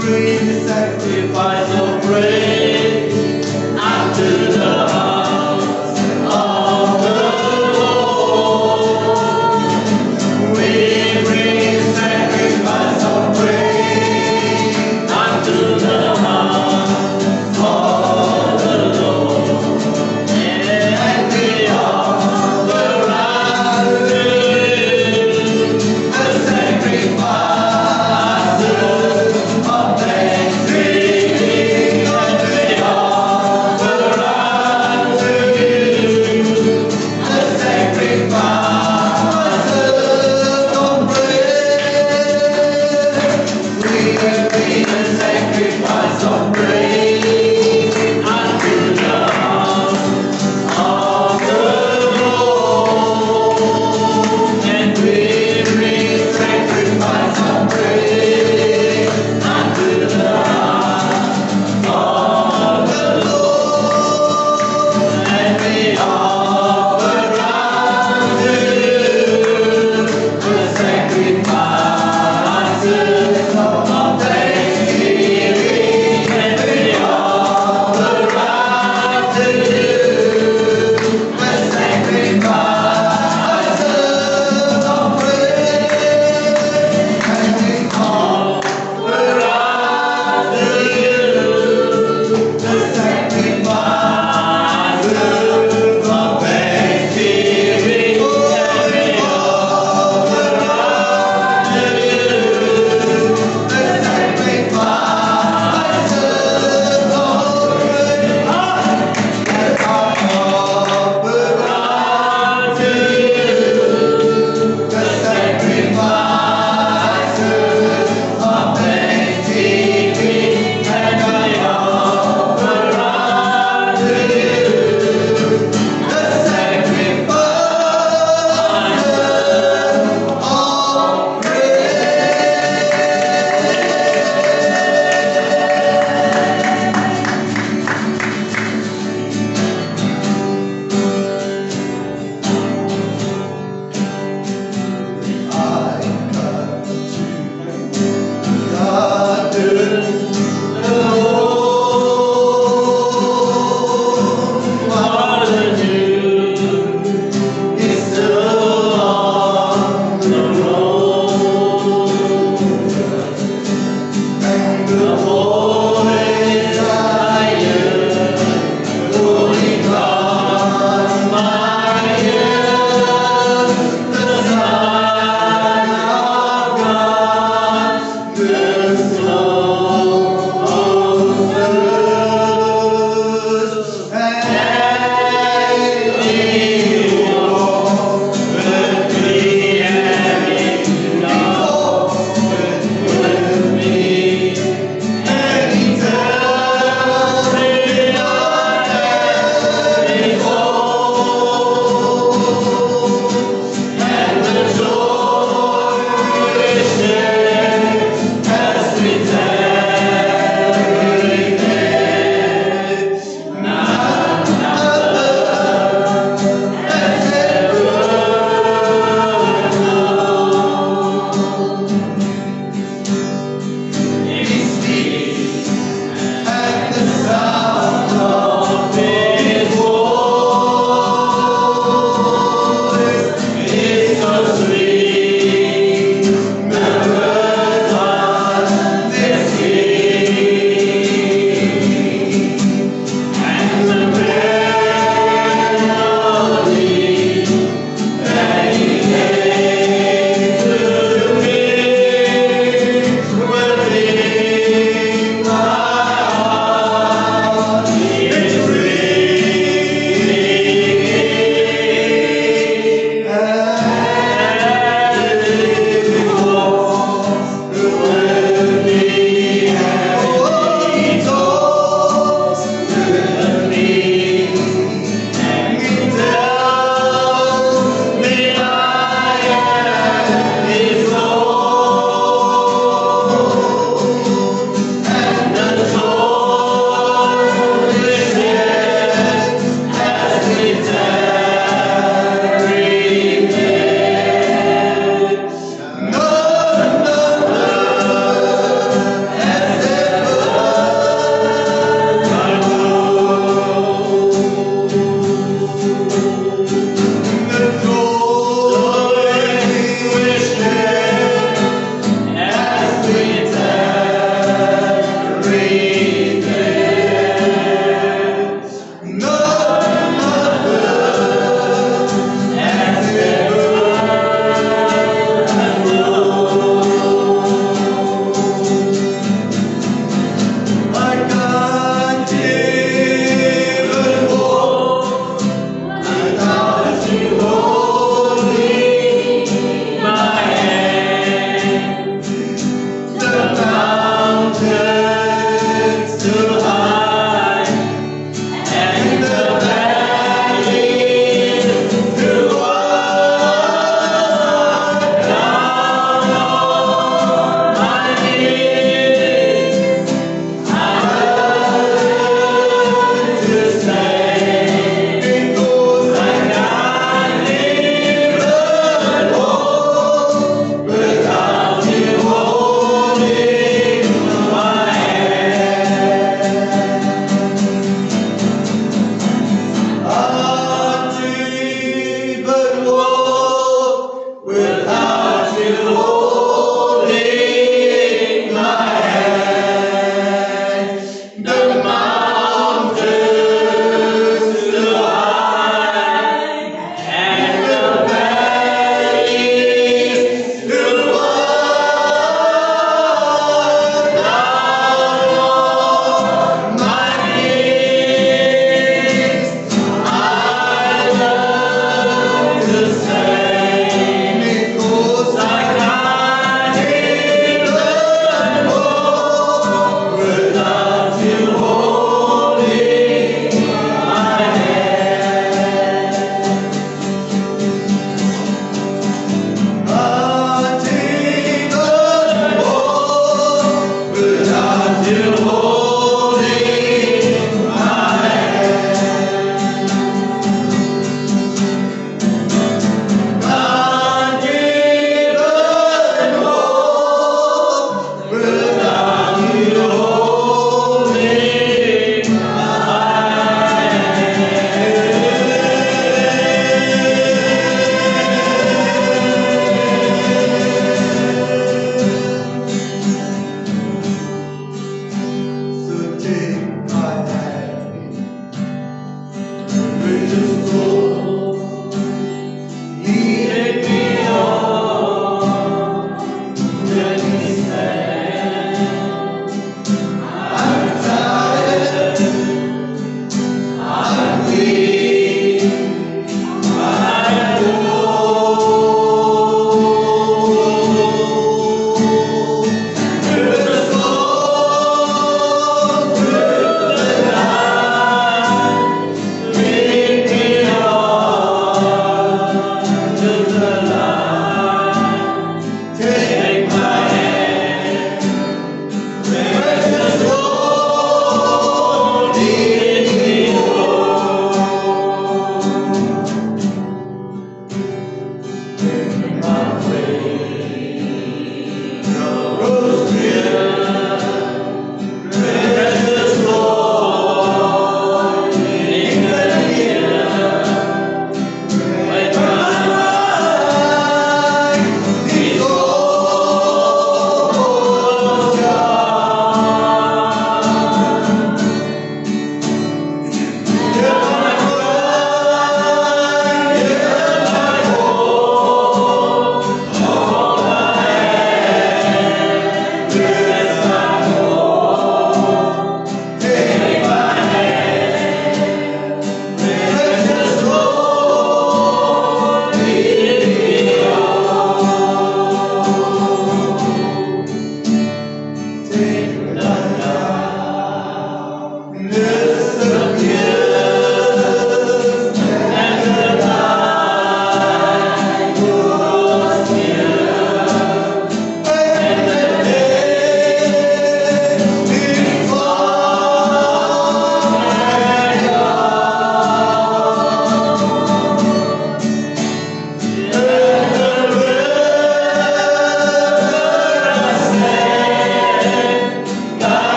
Bring the sacrifice.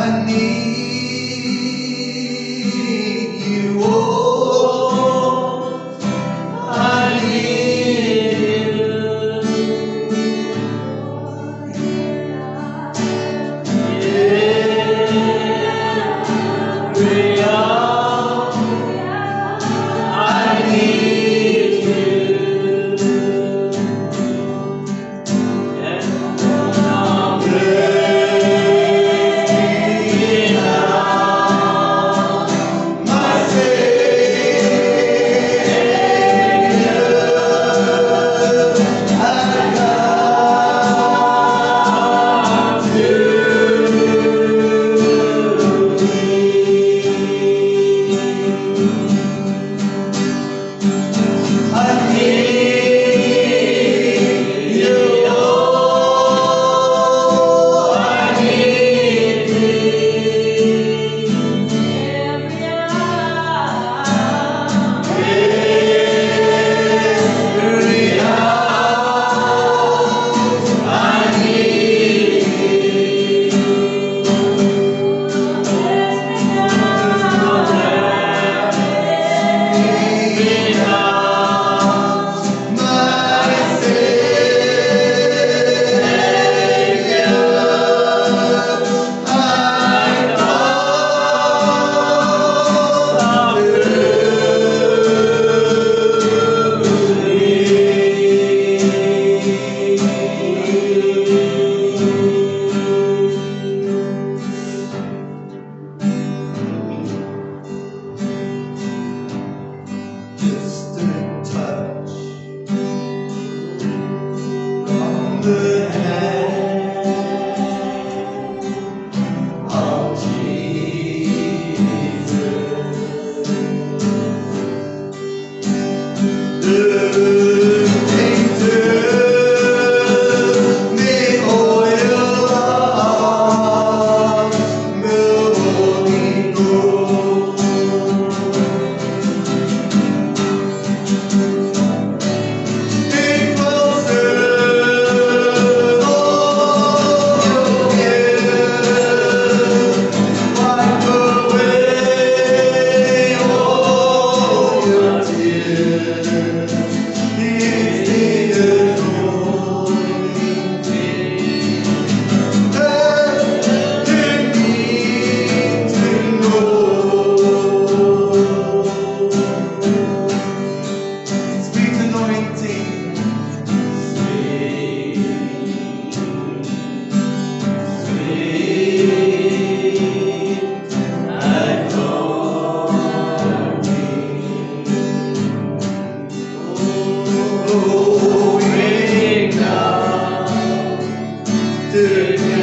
I need you, oh, I need you. Every hour I need you. And I'm ready now, my Savior, I come to I need you, oh, I need thee. Every hour I need thee. Just a touch from the hand of Jesus. Looking to the oil of Holy Ghost. Sweet anointing, sweet anointing, oh, ring down to me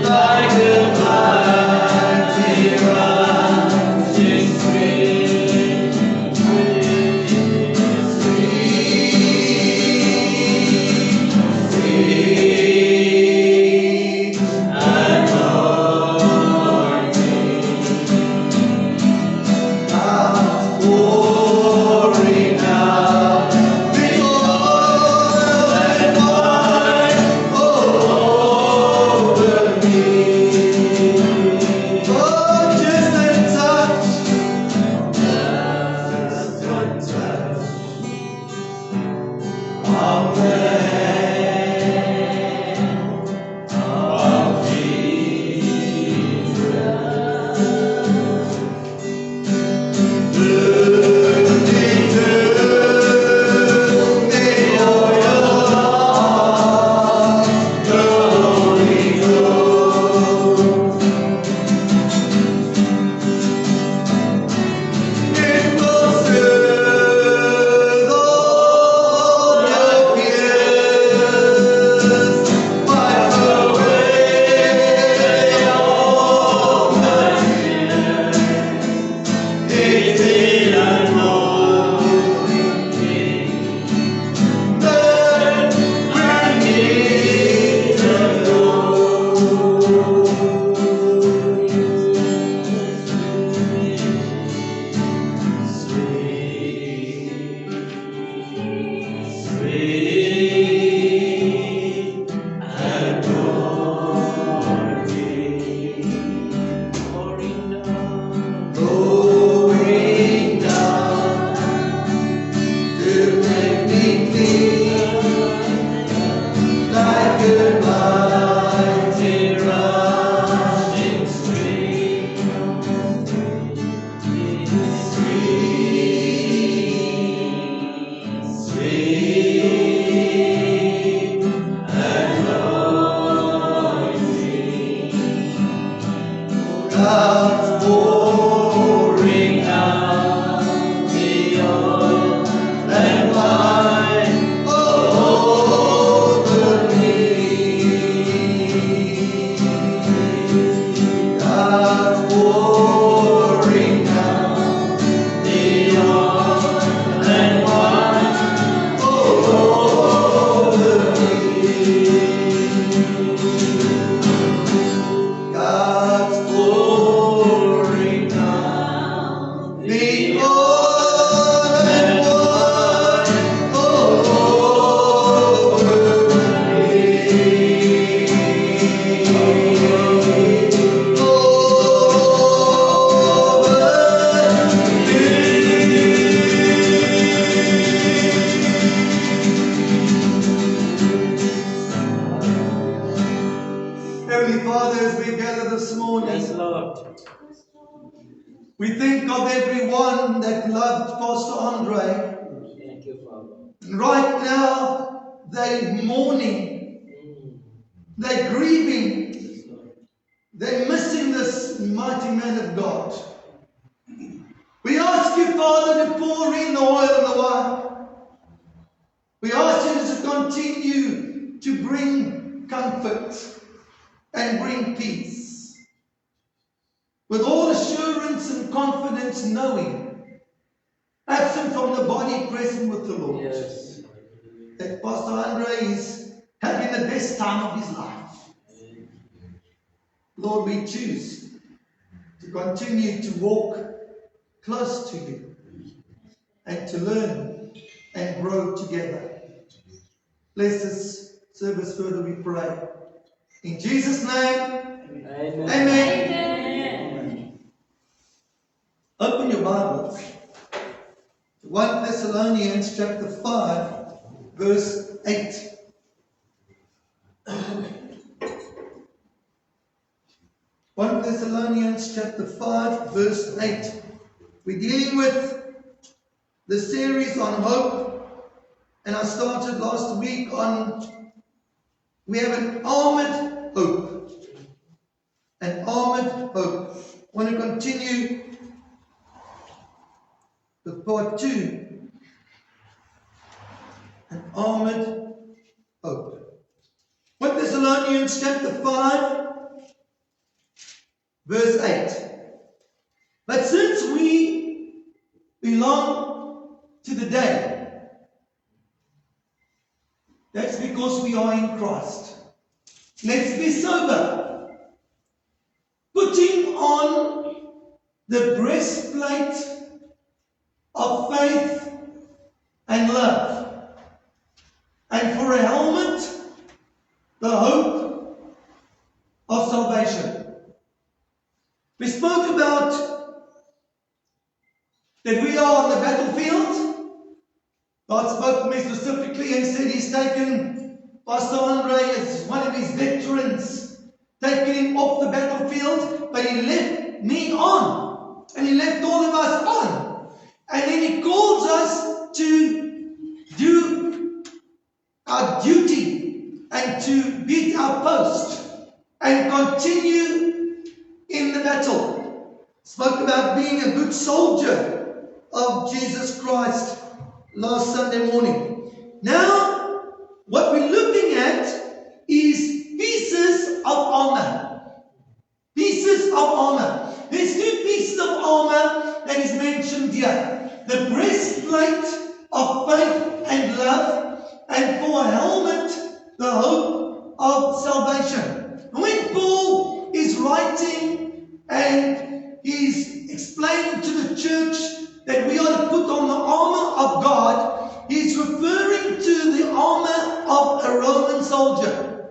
like a mighty rushing stream. Sweet anointing, pouring out the oil and wine over me. Oh, just a touch of the hand of Jesus. Looking to the oil of the Holy Ghost. It will soothe all your fears. deep anointing. God's pouring out the oil and wine over me. God's pouring out the oil and wine over me. God's pouring out the oil and wine over Heavenly Father, as we gather this morning, Yes, Lord. we think of everyone that loved Pastor Andre. Thank you, Father. Right now, they're mourning, they're grieving, Yes, Lord. they're missing this mighty man of God. We ask you, Father, to pour in the oil and the wine. We ask you to continue to bring comfort and bring peace. With all assurance and confidence, knowing, absent from the body, present with the Lord, Yes. that Pastor Andre is having the best time of his life. Lord, we choose to continue to walk close to you and to learn and grow together. Bless this service further, we pray. In Jesus' name, Amen. amen. Open your Bibles to 1 Thessalonians chapter 5, verse 8. 1 Thessalonians chapter 5, verse 8. We're dealing with the series on hope, and I started last week on, we have an armored hope. An armored hope. I want to continue with part 2. An armored hope. 1 Thessalonians chapter 5, verse 8. But since we belong to the day, that's because we are in Christ. Let's be sober, putting on the breastplate of faith and love, and for a helmet, the hope of salvation. We spoke about that we are on the battlefield. God spoke to me specifically and said He's taken Pastor Andre as one of His veterans, taken him off the battlefield, but He left me on, and He left all of us on. And then He calls us to do our duty and to beat our post and continue in the battle. Spoke about being a good soldier of Jesus Christ last Sunday morning. Now, what we're looking at is pieces of armor. Pieces of armor. There's 2 pieces of armor that is mentioned here. The breastplate of faith and love, and for a helmet, the hope of salvation. When Paul is writing and he's explaining to the church that we are to put on the armor of God, he's referring to the armor of a Roman soldier.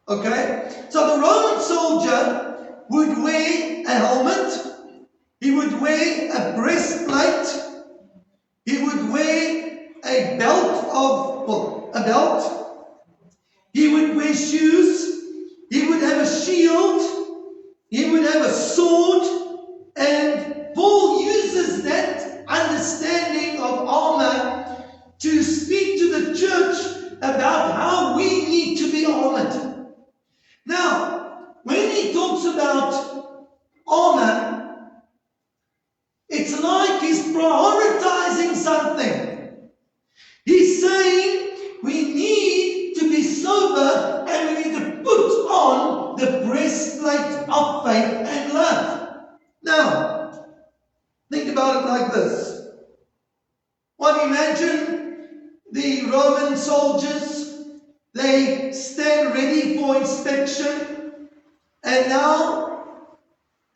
Okay? So the Roman soldier would wear a helmet, he would wear a breastplate, he would wear a belt, he would wear shoes, he would have a shield, he would have a sword, and Paul uses that understanding of armor to speak to about how we need to be armored. Now, when he talks about armor, it's like he's prioritizing something. He's saying we need to be sober and we need to put on the breastplate of faith and love. Now, think about it like this. Well, imagine the Roman soldiers, they stand ready for inspection, and now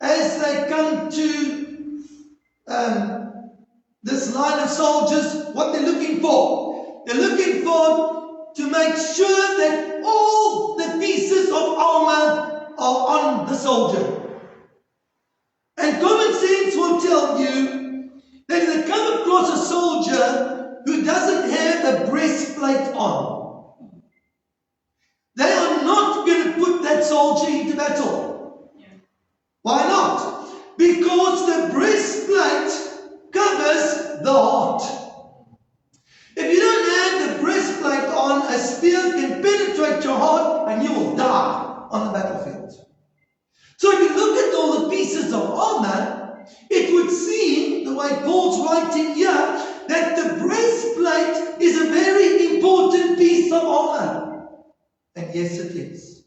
as they come to this line of soldiers, what they're looking for? They're looking for to make sure that all the pieces of armor are on the soldier. And common sense will tell you that if they come across a soldier who doesn't have a breastplate on, they are not going to put that soldier into battle. Why not? Because the breastplate covers the heart. If you don't have the breastplate on, a spear can penetrate your heart and you will die on the battlefield. So if you look at all the pieces of armor, it would seem, the way Paul's writing here, that the breastplate is a very important piece of armor. And yes, it is.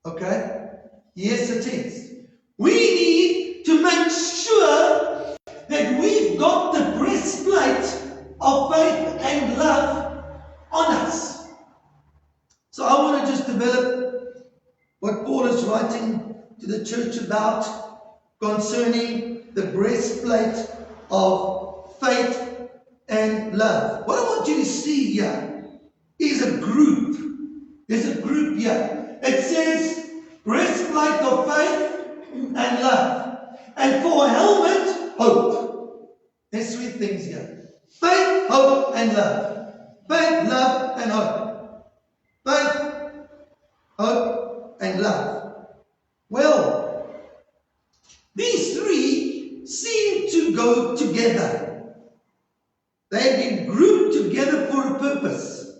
Okay? Yes, it is. We need to make sure that we've got the breastplate of faith and love on us. So I want to just develop what Paul is writing to the church about concerning the breastplate of faith and love. What I want you to see here is a group. There's a group here. It says breastplate of faith and love. And for a helmet, hope. There's three things here. Faith, hope, and love. Faith, love, and hope. Faith, hope, and love. Well, these three seem to go together. They've been grouped together for a purpose.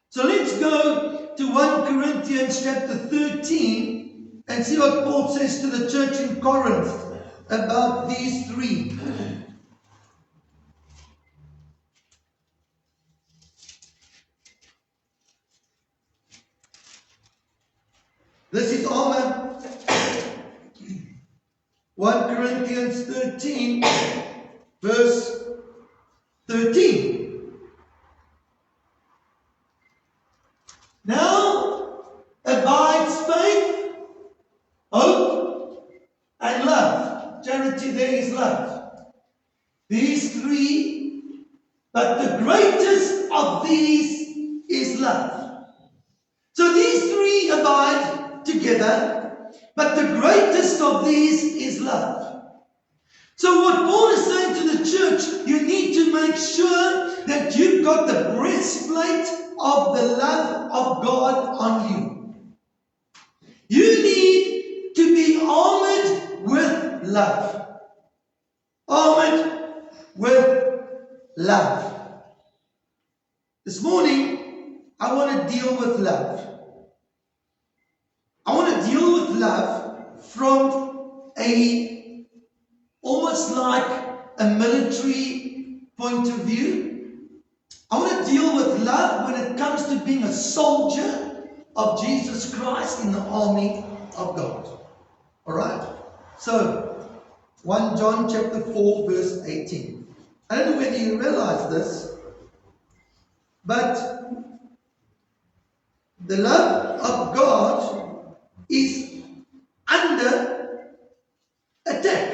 So let's go to 1 Corinthians chapter 13 and see what Paul says to the church in Corinth about these three. This is armor. 1 Corinthians 13, verse 13. Now abides faith, hope, and love. Charity, there is love. These three, but the greatest of these is love. So these three abide together, but the greatest of these is love. So what Paul is saying to the church, you need to make sure that you've got the breastplate of the love of God on you. You need to be armored with love. Armored with love. This morning, I want to deal with love. I want to deal with love from almost like a military point of view. I want to deal with love when it comes to being a soldier of Jesus Christ in the army of God. Alright? So, 1 John chapter 4 verse 18. I don't know whether you realize this, but the love of God is under attack.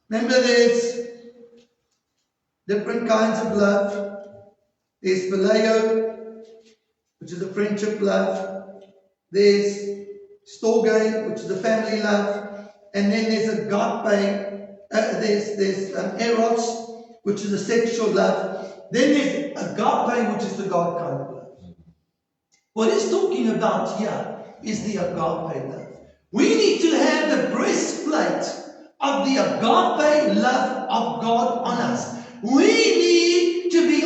Remember, there's different kinds of love. There's phileo, which is a friendship love. There's storge, which is a family love. And then there's agape, there's eros, which is a sexual love. Then there's agape, which is the God kind of love. What he's talking about here is the agape love. We need to have the breastplate of the agape love of God on us. We need to be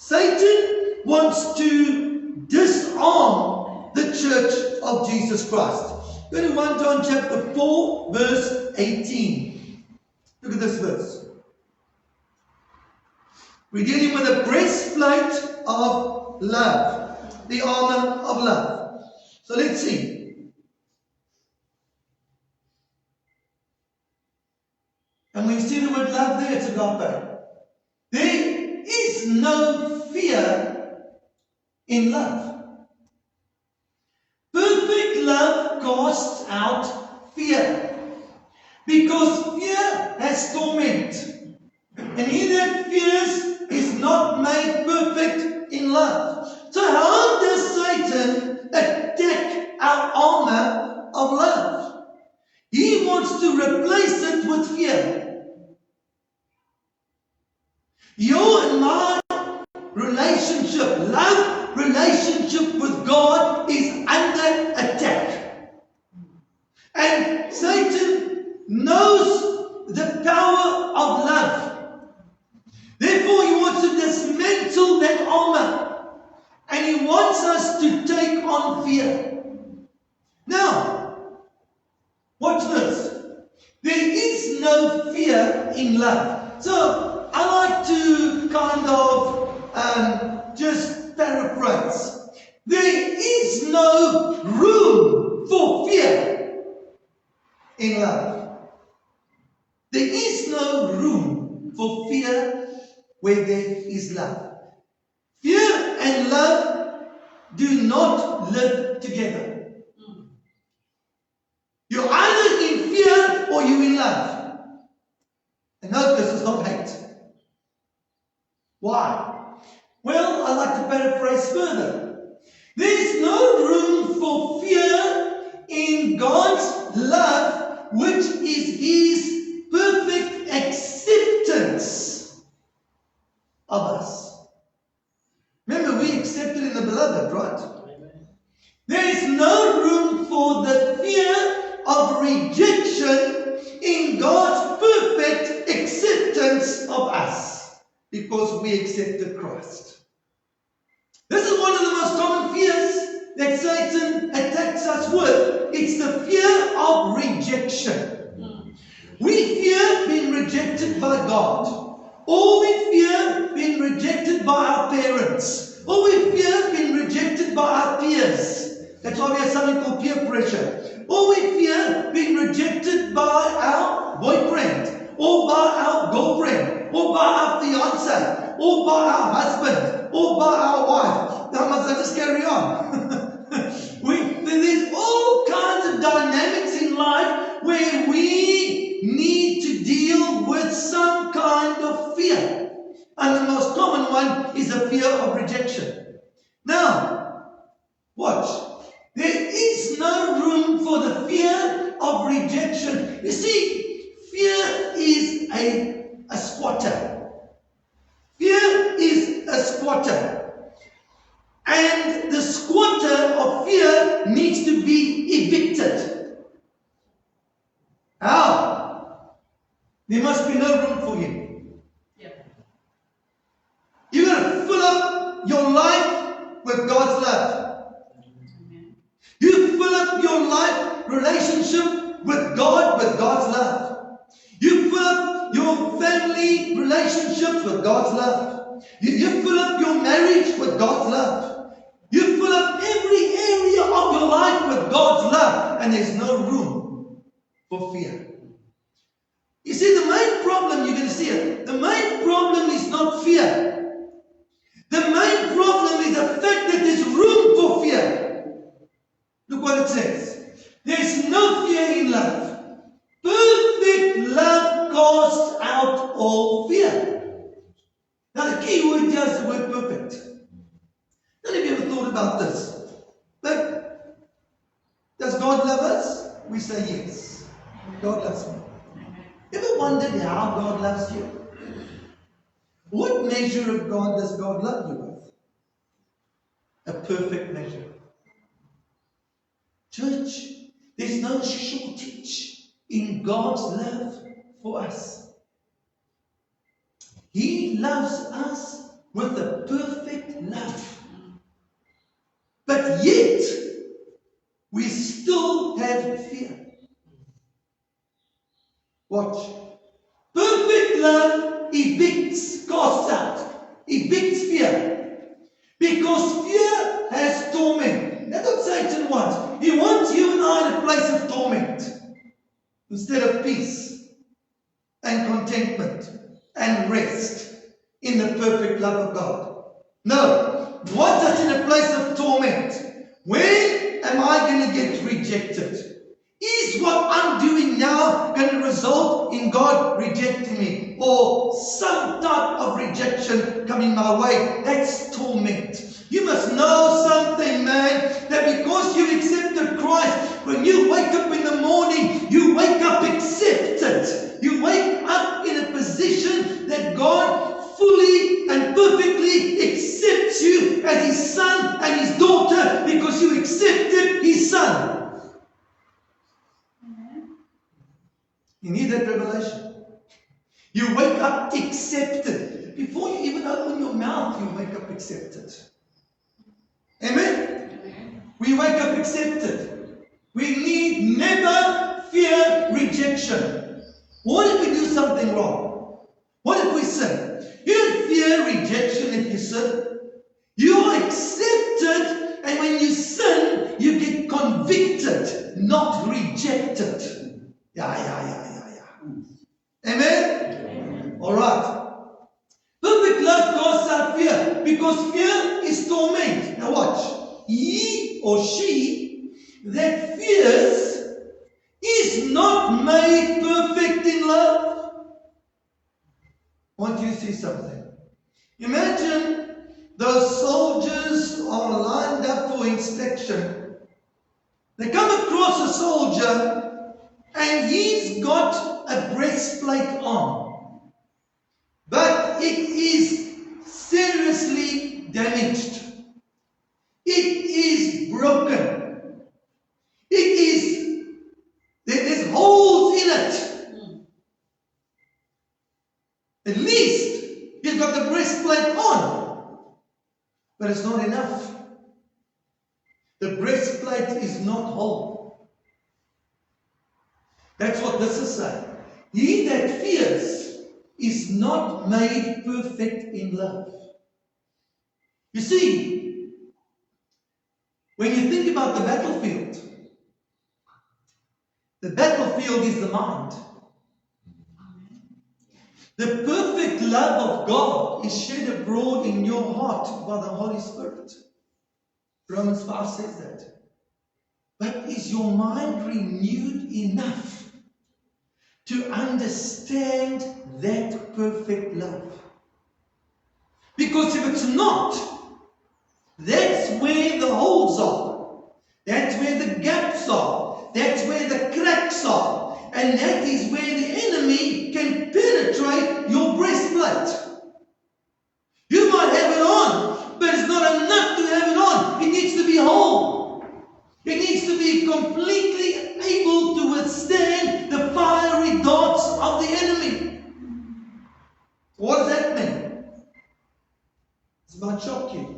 Satan wants to disarm the church of Jesus Christ. Go to 1 John chapter 4, verse 18. Look at this verse. We're dealing with the breastplate of love, the armor of love. So let's see. And when you see the word love there, it's agape. There is no fear in love. Perfect love casts out fear, because fear has torment. And he that fears is not made perfect in love. So how does Satan attack our armor of love? He wants to replace it with fear. Your and my relationship, love relationship with God is under attack. And Satan knows the power of love. Therefore, he wants to dismantle that armor. And he wants us to take on fear. Now, watch this. There is no fear in love. So, I like to kind of just paraphrase. There is no room for fear in love. There is no room for fear where there is love. Fear and love do not live together. You're either in fear or you're in love. And note this is not hate. Why? Well, I like to paraphrase further. There is no room for fear in God's love, which is His perfect acceptance of us. Remember, we accepted in the beloved, right? Amen. There is no room for the fear of rejection in God's perfect acceptance of us, because we accepted Christ. This is one of the most common fears that Satan attacks us with. It's the fear of rejection. We fear being rejected by God. Or we fear being rejected by our parents. Or we fear being rejected by our peers. That's why we have something called peer pressure. Or we fear being rejected by our boyfriend, or by our girlfriend, or by our fiance, or by our husband, or by our wife. Now must I just carry on? There's all kinds of dynamics in life where we need to deal with some kind of fear. And the most common one is the fear of rejection. Now, watch. There is no room for the fear of rejection. You see, fear is a squatter. Fear is a squatter. And the squatter of fear needs to be evicted. How? There must be no room for him. Yeah. You're going to fill up your life with God's love. Amen. You fill up your life relationship with God with God's love. You fill up your family relationships with God's love. You fill up your marriage with God's love. You fill up every area of your life with God's love, and there's no room for fear. You see, the main problem, you're going to see it, the main problem is not fear. The main problem is the fact that there's room for fear. Look what it says. There's no fear in love. Perfect love casts out all fear. Now the key word here is the word perfect. None of you ever thought about this. But does God love us? We say yes. God loves me. Ever wondered how God loves you? What measure of God does God love you with? A perfect measure. Church, there's no shortage in God's love for us. He loves us with a perfect Watch. Perfect love evicts, casts out, evicts fear. Because fear has torment. That's what Satan wants. He wants you and I in a place of torment instead of peace and contentment and rest in the perfect love of God. No, he wants us in a place of torment. When am I going to get rejected? Is what I'm doing now going to result in God rejecting me? Or some type of rejection coming my way? That's torment. You must know something, man, that because you accepted Christ, when you wake up in the morning, you wake up accepted. You wake up in a position that God fully and perfectly accepts you as His son and His daughter because you accepted His son. You need that revelation. You wake up accepted. Before you even open your mouth, you wake up accepted. Amen? We wake up accepted. We need never fear rejection. What if we do something wrong? What if we sin? You don't fear rejection if you sin. You are accepted, and when you sin, you get convicted, not rejected. Yeah. Amen? Alright. Perfect love casts out fear, because fear is torment. Now watch. He or she that fears is not made perfect in love. I want you to see something. Imagine those soldiers are lined up for inspection. They come across a soldier and he's got a breastplate on, but it is seriously damaged. It is broken. There's holes in it. At least he's got the breastplate on, but it's not enough. The breastplate is not whole. That's what this is saying. He that fears is not made perfect in love. You see, when you think about the battlefield is the mind. The perfect love of God is shed abroad in your heart by the Holy Spirit. Romans 5 says that. But is your mind renewed enough to understand that perfect love? Because if it's not, that's where the holes are. That's where the gaps are. That's where the cracks are. And that is where the enemy can penetrate your breastplate. You might have it on, but it's not enough to have it on. It needs to be whole. It needs to be completely able to withstand the fiery darts of the enemy. What does that mean? It might shock you.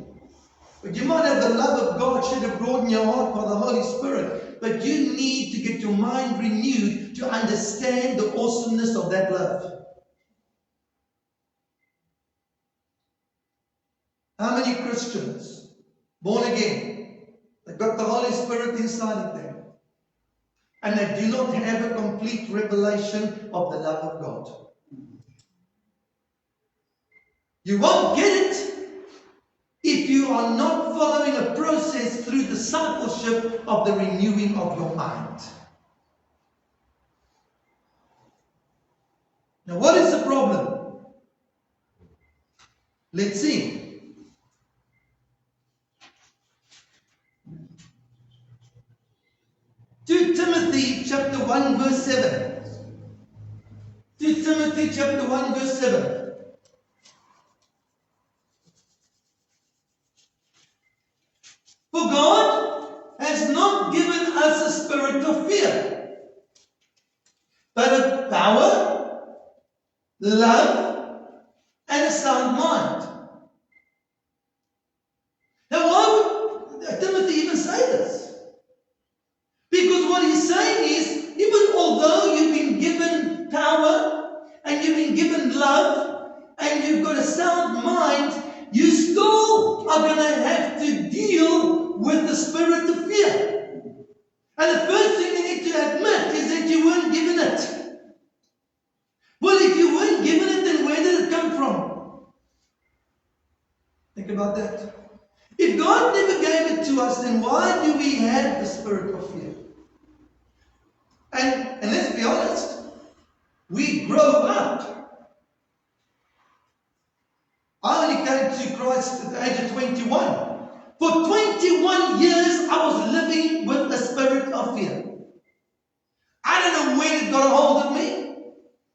But you might have the love of God shed abroad in your heart by the Holy Spirit. But you need to get your mind renewed to understand the awesomeness of that love. How many Christians, born again, they've got the Holy Spirit inside of them, and they do not have a complete revelation of the love of God? You won't get it if you are not following a process through discipleship of the renewing of your mind. Now, what is the problem? Let's see. 2 Timothy chapter 1 verse 7. 2 Timothy chapter 1 verse 7. For God has not given us a spirit of fear, but of power, love, and a sound mind. Now, why would Timothy even say this? Because what he's saying is, even although you've been given power, and you've got a sound mind, you still are going to have to deal with the spirit of fear. And the first thing you need to admit is that you weren't given it. Well, if you weren't given it, then where did it come from? Think about that. If God never gave it to us, then why do we have the spirit of fear? And let's be honest, we grow up. I only came to Christ at the age of 21. For 21 years, I was living with the spirit of fear. I don't know when it got a hold of me,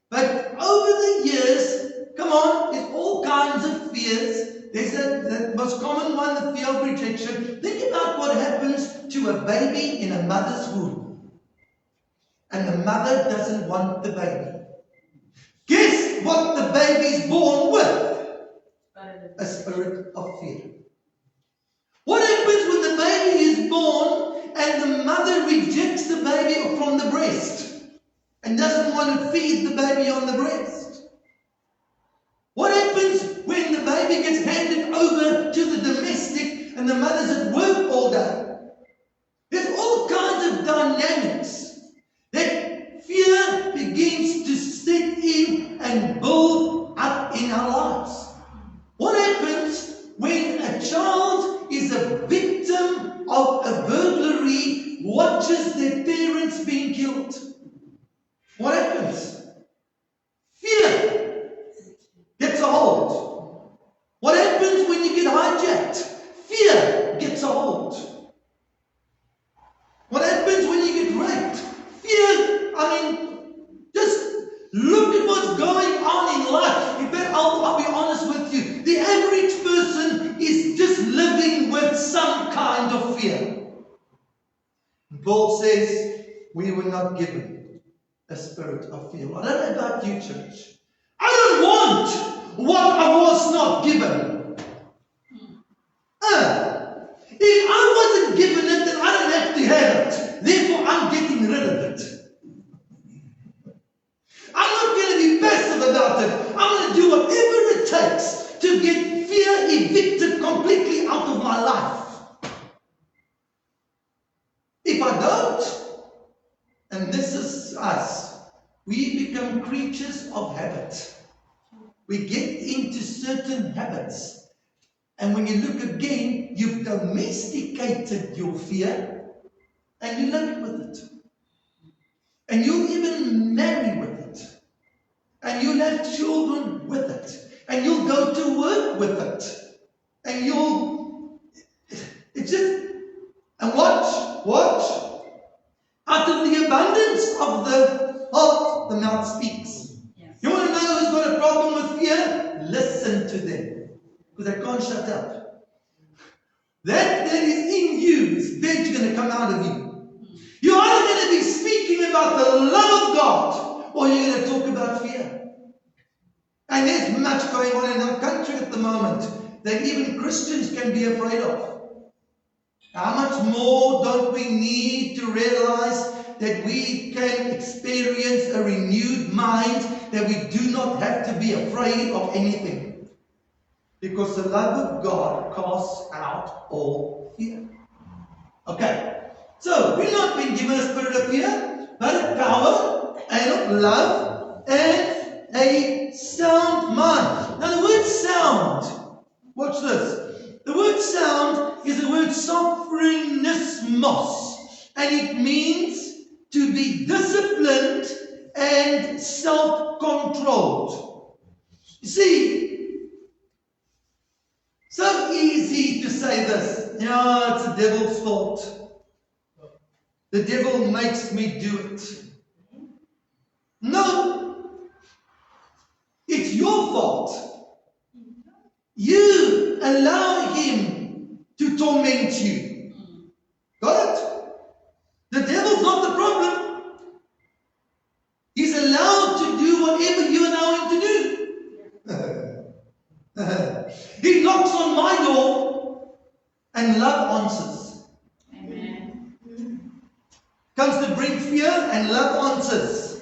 but over the years, come on, there's all kinds of fears. There's the most common one, the fear of rejection. Think about what happens to a baby in a mother's womb. And the mother doesn't want the baby. Guess what the baby's born with? A spirit of fear. What happens when the baby is born and the mother rejects the baby from the breast and doesn't want to feed the baby on the breast? What happens when the baby gets handed over to the domestic and the mother's at work all day? There's all kinds of dynamics that fear begins to set in and build up in our lives. What happens when a child is a victim of a burglary, watches their parents being killed? What happens? Fear gets a hold. What happens when you get hijacked? Fear gets a hold. What happens when you get raped? Fear, just look at what's going on in life. In fact, I'll be honest with you. The average person is just living with some kind of fear. Paul says, we were not given a spirit of fear. I don't know about you, church. I don't want what I was not given. If I wasn't given it, then I don't have to have it. Therefore, I'm getting rid of it. I'm not going to be passive about it. I'm going to do whatever it takes to get fear evicted completely out of my life. If I don't, and this is us, we become creatures of habit. We get into certain habits. And when you look again, you've domesticated your fear and you live with it. And you'll even marry with it. And you'll have children with it. And you'll go to work with it. And it's just, and watch. Out of the abundance of the heart, the mouth speaks. Yes. You want to know who's got a problem with fear? Listen to them. Because they can't shut up. That is in you is eventually going to come out of you. You're either going to be speaking about the love of God, or you're going to talk about fear. And there's much going on in our country at the moment that even Christians can be afraid of. How much more don't we need to realize that we can experience a renewed mind, that we do not have to be afraid of anything. Because the love of God casts out all fear. Okay, so we've not been given a spirit of fear, but of power and of love and a sound mind. Now the word sound, watch this. The word sound is the word sophronismos, and it means to be disciplined and self-controlled. You see, so easy to say this. It's the devil's fault. The devil makes me do it. No. It's your fault. You allow him to torment you. Got it? The devil's not the problem. He's allowed to do whatever you allow him to do. He knocks on my door and love answers. Amen. Comes to bring fear and love answers.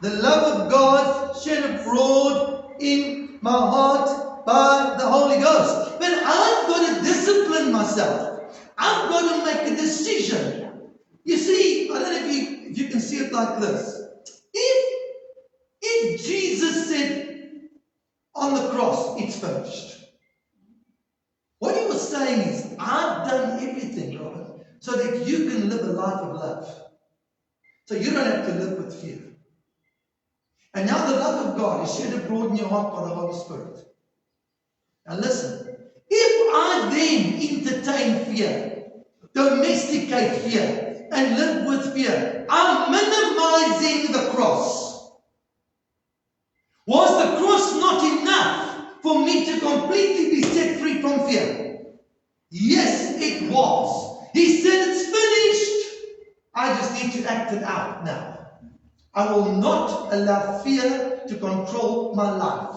The love of God shed abroad in my heart by the Holy Ghost. But I've got to discipline myself. I've got to make a decision. You see, I don't know if you can see it like this. If Jesus said on the cross, it's finished. What he was saying is, I've done everything, Robert, so that you can live a life of love. So you don't have to live with fear. And now the love of God is shed abroad in your heart by the Holy Spirit. Now listen, if I then entertain fear, domesticate fear, and live with fear, I'm minimizing the cross. Was the cross not enough for me to completely be set free from fear? Yes, it was. He said it's finished. I just need to act it out now. I will not allow fear to control my life.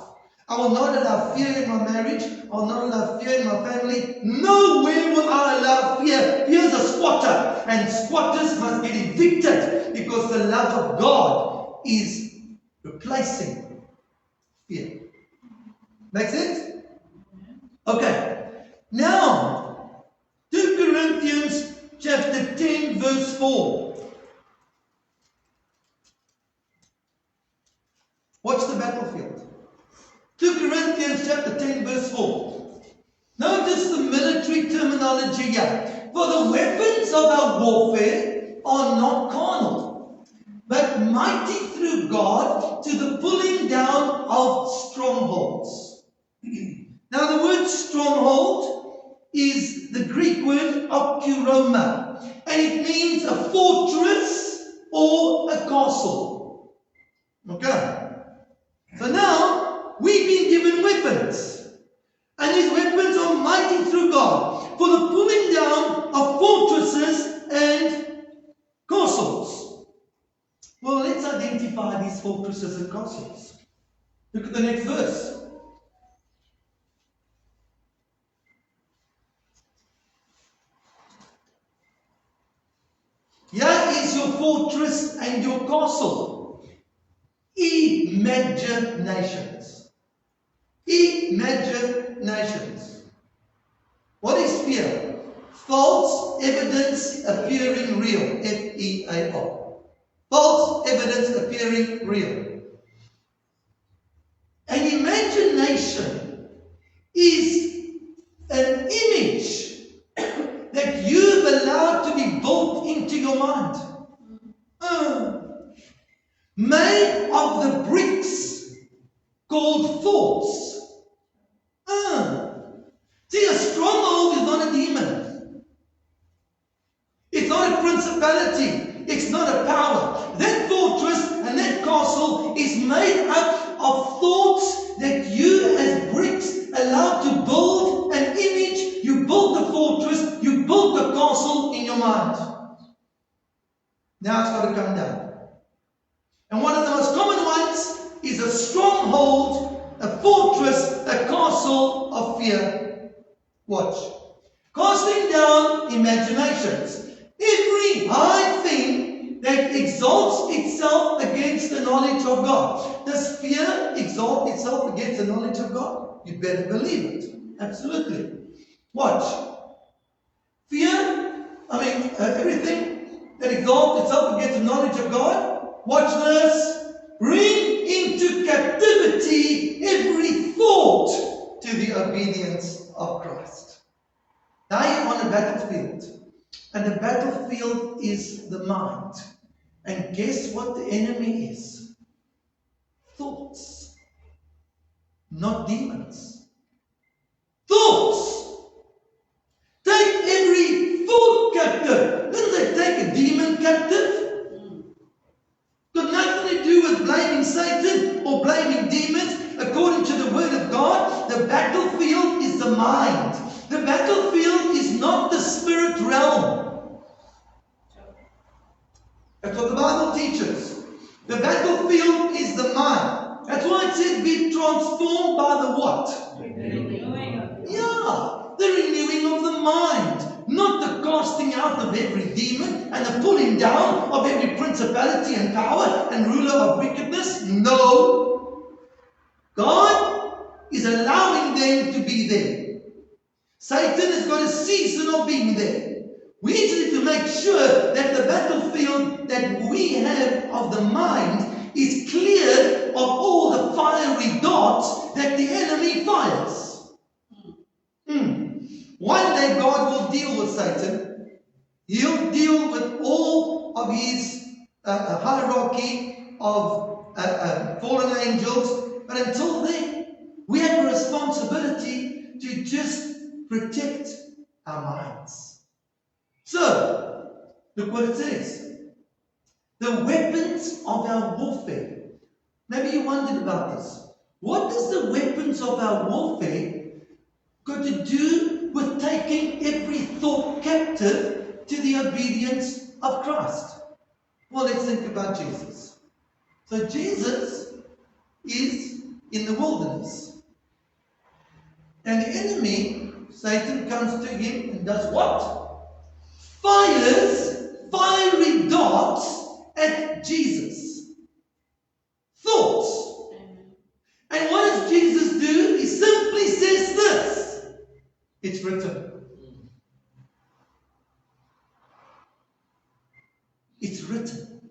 I will not allow fear in my marriage. I will not allow fear in my family. Nowhere will I allow fear. Fear's a squatter, and squatters must get evicted because the love of God is replacing fear. Make sense? Okay. Now, 2 Corinthians chapter 10 verse 4. Watch the battlefield. 2 Corinthians chapter 10 verse 4. Notice the military terminology here. For the weapons of our warfare are not carnal, but mighty through God to the pulling down of strongholds. Now the word stronghold is the Greek word okuroma, and it means a fortress or a castle. Okay. So now, we've been given weapons. And these weapons are mighty through God for the pulling down of fortresses and castles. Well, let's identify these fortresses and castles. Look at the next verse. Here is your fortress and your castle. Imaginations. Imaginations. What is fear? False evidence appearing real. F-E-A-R. False evidence appearing real. An imagination is an image that you've allowed to be built into your mind. Made of the bricks called thoughts. See, a stronghold is not a demon. It's not a principality. It's not a power. That fortress and that castle is made up of thoughts that you as bricks allowed to build an image. You built the fortress, you built the castle in your mind. Now it's got to come down. And one of the most common ones is a stronghold, a fortress, a castle of fear. Watch. Casting down imaginations. Every high thing that exalts itself against the knowledge of God. Does fear exalt itself against the knowledge of God? You better believe it. Absolutely. Watch. Fear, everything that exalts itself against the knowledge of God. Watch this. Bring into captivity every thought to the obedience of Christ. Now you're on a battlefield. And the battlefield is the mind. And guess what the enemy is? Thoughts. Not demons. Thoughts. Take every thought captive. Didn't they take a demon captive? Got nothing to do with blaming Satan or blaming demons. According to the word of God, the battlefield is the mind. The battlefield is not the spirit realm. That's what the Bible teaches. The battlefield is the mind. That's why it says be transformed by the what? Yeah, the renewing of the mind. Not the casting out of every demon and the pulling down of every principality and power and ruler of wickedness. No. God is allowing them to be there. Satan has got a season of being there. We need to make sure that the battlefield that we have of the mind is cleared of all the fiery darts that the enemy fires. One day God will deal with Satan. He'll deal with all of his hierarchy of fallen angels. But until then, we have a responsibility to just protect our minds. So, look what it says. The weapons of our warfare. Maybe you wondered about this. What does the weapons of our warfare got to do with taking every thought captive to the obedience of Christ? Well, let's think about Jesus. So Jesus is in the wilderness. And the enemy, Satan, comes to him and does what? Fires fiery darts at Jesus. Thoughts. And what does Jesus do? He simply says this. It's written. It's written.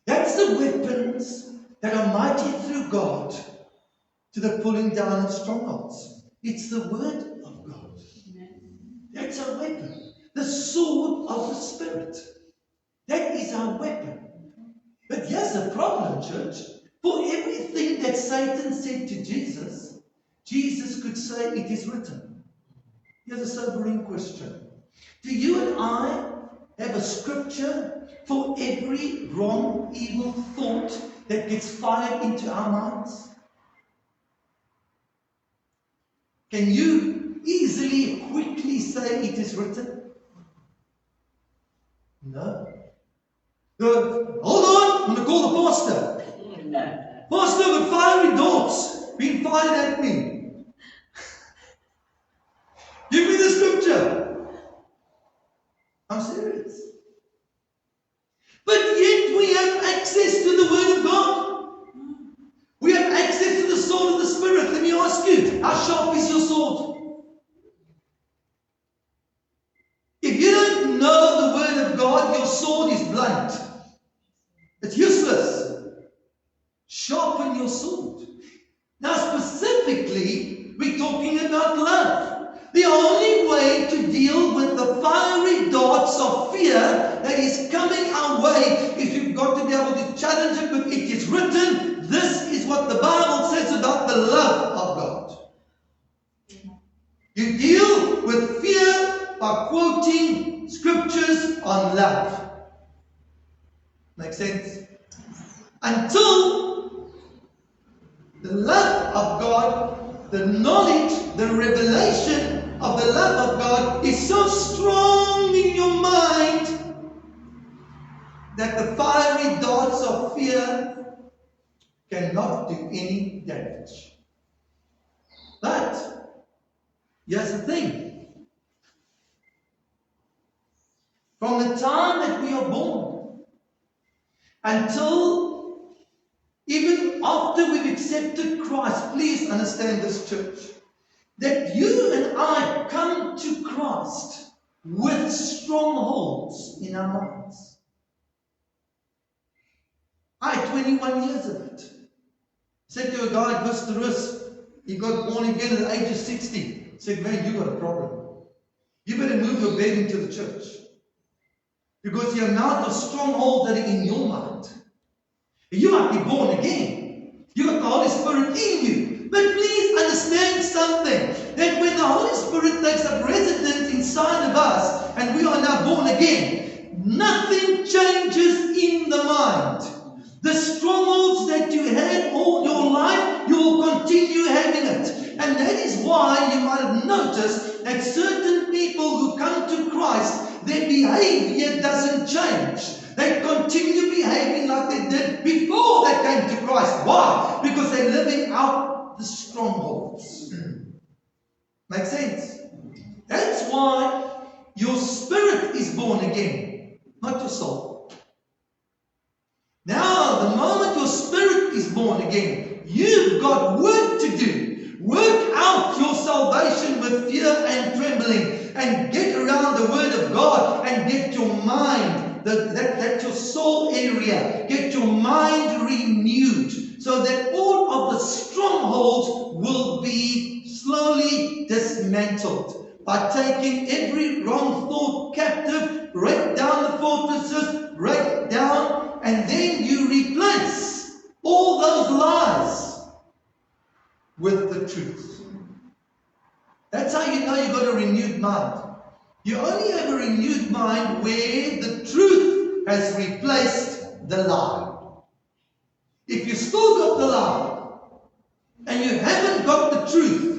That's the weapons that are mighty through God to the pulling down of strongholds. It's the word of God. That's our weapon. The sword of the Spirit. That is our weapon. But here's the problem, church. For everything that Satan said to Jesus, Jesus could say, it is written. Here's a sobering question. Do you and I have a scripture for every wrong, evil thought that gets fired into our minds? Can you easily, quickly say it is written? No. Hold on, I'm going to call the pastor. Pastor, the fiery darts being fired at me. Give me the scripture. I'm serious. But yet we have access to the word of God. We have access to the sword of the Spirit. Let me ask you, how sharp is your sword? If you don't know the word of God, your sword is blunt. It's useless. Sharpen your sword. Now specifically, we're talking about love. The only way to deal with the fiery darts of fear that is coming our way is we've got to be able to challenge it with it is written. This is what the Bible says about the love of God. You deal with fear by quoting scriptures on love. Make sense? Until the love of God, the knowledge, the revelation of the love of God is so strong in your mind that the fiery darts of fear cannot do any damage. But here's the thing. From the time that we are born until even after we've accepted Christ, please understand this, church, that you and I come to Christ with strongholds in our minds. I had 21 years of it. I said to a guy at Busterus, he got born again at the age of 60. He said, man, you got a problem. You better move your bed into the church. Because the amount of strongholds that are in your mind. You might be born again. You got the Holy Spirit in you. But please understand something. That when the Holy Spirit takes up residence inside of us, and we are now born again, nothing changes in the mind. The strongholds that you had all your life, you will continue having it. And that is why you might have noticed that certain people who come to Christ, their behavior doesn't change. They continue behaving like they did before they came to Christ. Why? Because they're living out the strongholds. Make sense? That's why your spirit is born again, not your soul. Now, the moment your spirit is born again, you've got work to do. mind, that your soul area, get your mind renewed, so that all of the strongholds will be slowly dismantled by taking every wrong thought captive, break down the fortresses, break down, and then you replace all those lies with the truth. That's how you know you've got a renewed mind. You only have a renewed mind where the truth has replaced the lie. If you still got the lie and you haven't got the truth,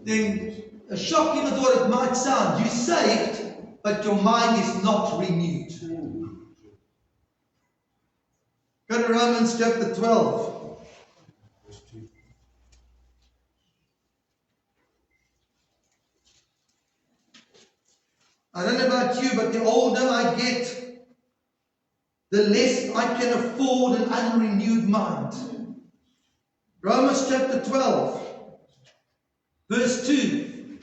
then, as shocking as what it might sound, you're saved, but your mind is not renewed. Go to Romans chapter 12. I don't know about you, but the older I get, the less I can afford an unrenewed mind. Romans chapter 12, verse 2.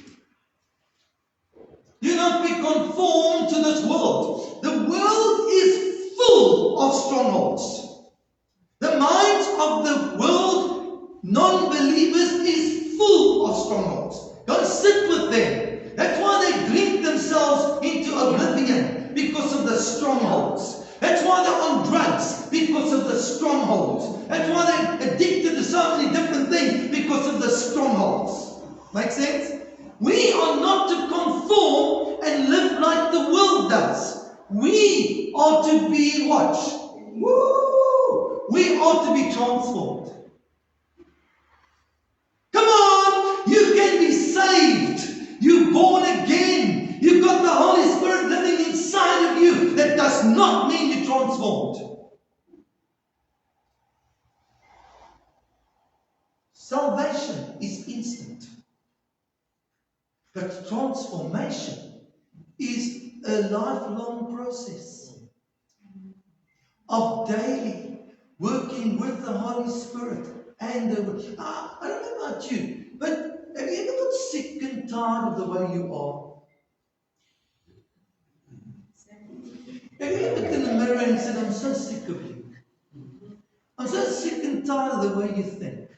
Do not be conformed to this world. The world is full of strongholds. The minds of the world, non-believers, is full of strongholds. Don't sit with them. That's why they drink themselves into oblivion, because of the strongholds. That's why they're on drugs, because of the strongholds. That's why they're addicted to so many different things, because of the strongholds. Make sense? We are not to conform and live like the world does. We are to be what? Woo! We are to be transformed. Come on! You can be saved. You're born again. You've got the Holy Spirit living inside of you. That does not mean you're transformed. Salvation is instant. But transformation is a lifelong process of daily working with the Holy Spirit. And I don't know about you, but have you ever got sick and tired of the way you are? Have you ever looked in the mirror and said, I'm so sick of you. I'm so sick and tired of the way you think.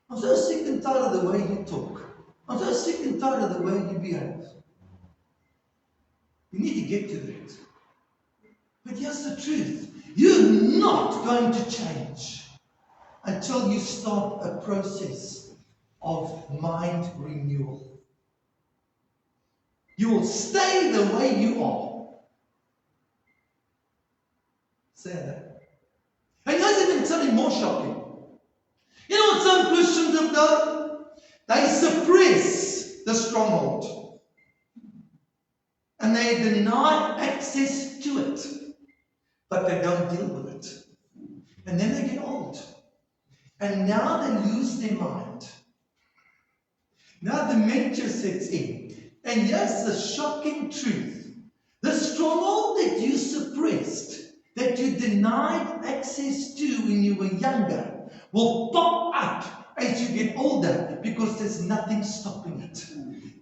I'm so sick and tired of the way you talk. I'm so sick and tired of the way you behave. You need to get to that. But here's the truth. You're not going to change until you start a process of mind renewal. You will stay the way you are. Say that. And here's even something more shocking. You know what some Christians have done? They suppress the stronghold. And they deny access to it. But they don't deal with it. And then they get old. And now they lose their mind. Now dementia sets in. And here's the shocking truth. The stronghold that you suppressed, that you denied access to when you were younger, will pop up as you get older, because there's nothing stopping it.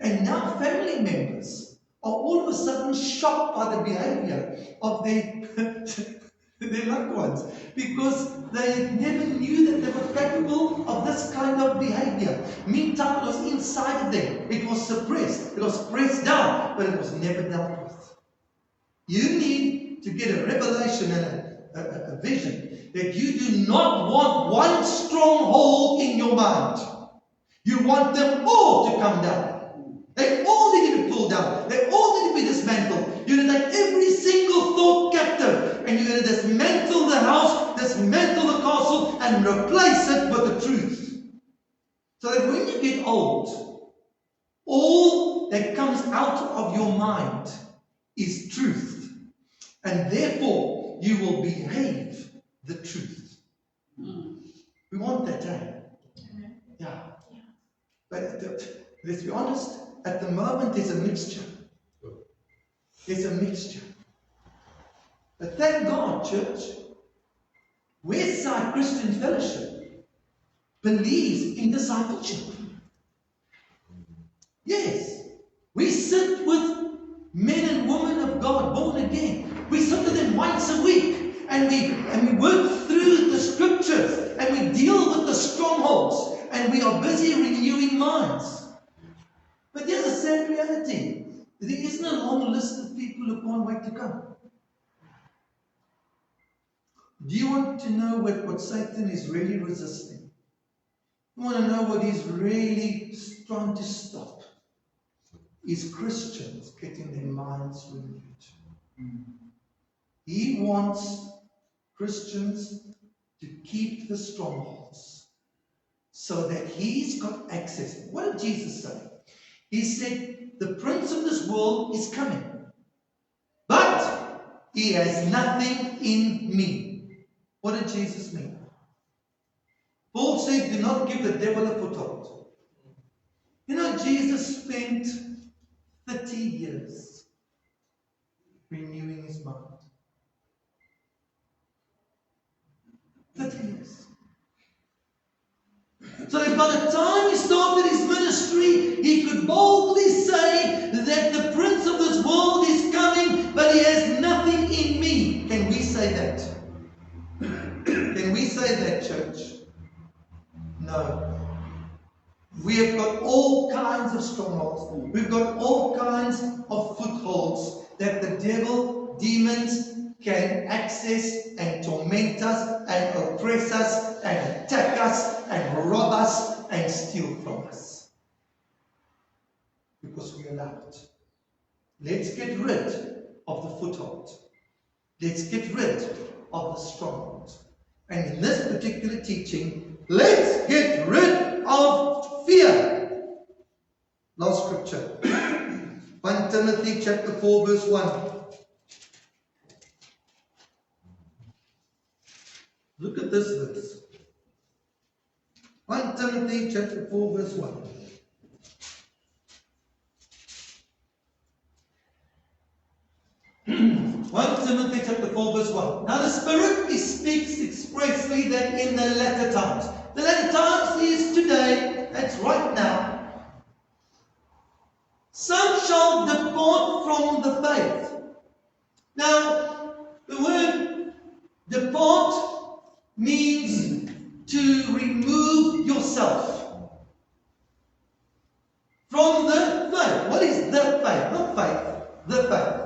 And now family members are all of a sudden shocked by the behavior of their loved ones, because they never knew that they were capable of this kind of behavior. Meantime, it was inside of them. It was suppressed. It was pressed down, but it was never dealt with. You need to get a revelation and a vision that you do not want one stronghold in your mind. You want them all to come down. They all need to be pulled down. They all need to be dismantled. You're going to take every single thought captive, and you're going to dismantle the house, dismantle the castle, and replace it with the truth. So that when you get old, all that comes out of your mind is truth. And therefore, you will behave the truth. We want that, eh? Yeah. But let's be honest, at the moment there's a mixture. There's a mixture. But thank God, church, Westside Christian Fellowship believes in discipleship. Yes, we sit with men and women of God, born again, We sit with them once a week and we work through the scriptures and we deal with the strongholds and we are busy renewing minds. But here's a sad reality. There isn't a long list of people who can't wait to come. Do you want to know what Satan is really resisting? You want to know what he's really trying to stop? Is Christians getting their minds renewed. He wants Christians to keep the strongholds so that he's got access. What did Jesus say? He said, the prince of this world is coming, but he has nothing in me. What did Jesus mean? Paul said, do not give the devil a foothold. You know, Jesus spent 30 years renewing his mind. 30 years. So that by the time he started his ministry, he could boldly say that the prince of this world is coming, but he has nothing in me. Can we say that? Can we say that, church? No. We have got all kinds of strongholds. We've got all kinds of footholds that the devil, demons, can access and torment us and oppress us and attack us and rob us and steal from us. Because we allow it. Let's get rid of the foothold. Let's get rid of the stronghold. And in this particular teaching, let's get rid of fear. Last scripture. 1 Timothy chapter 4 verse 1. Look at this verse. 1 Timothy chapter 4 verse 1. Timothy chapter 4 verse 1. Now the Spirit speaks expressly that in the latter times. The latter times is today, that's right now. Some shall depart from the faith. Now, the word depart means to remove yourself from the faith. What is the faith? Not faith, the faith.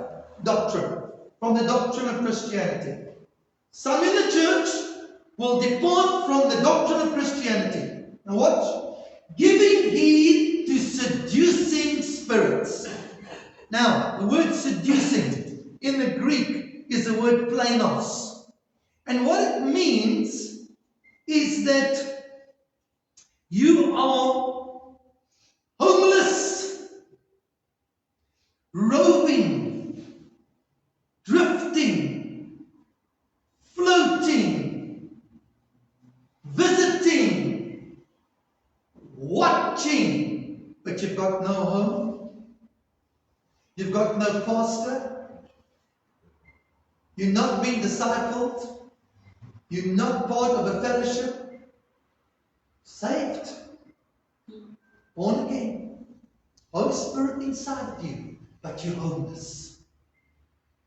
Doctrine. From the doctrine of Christianity. Some in the church will depart from the doctrine of Christianity. Now watch. Giving heed to seducing spirits. Now, the word seducing in the Greek is the word plainos. And what it means is that you are homeless, roving, drifting, floating, visiting, watching, but you've got no home, you've got no pastor, you're not being discipled, you're not part of a fellowship, saved, born again, Holy Spirit inside of you, but you're homeless.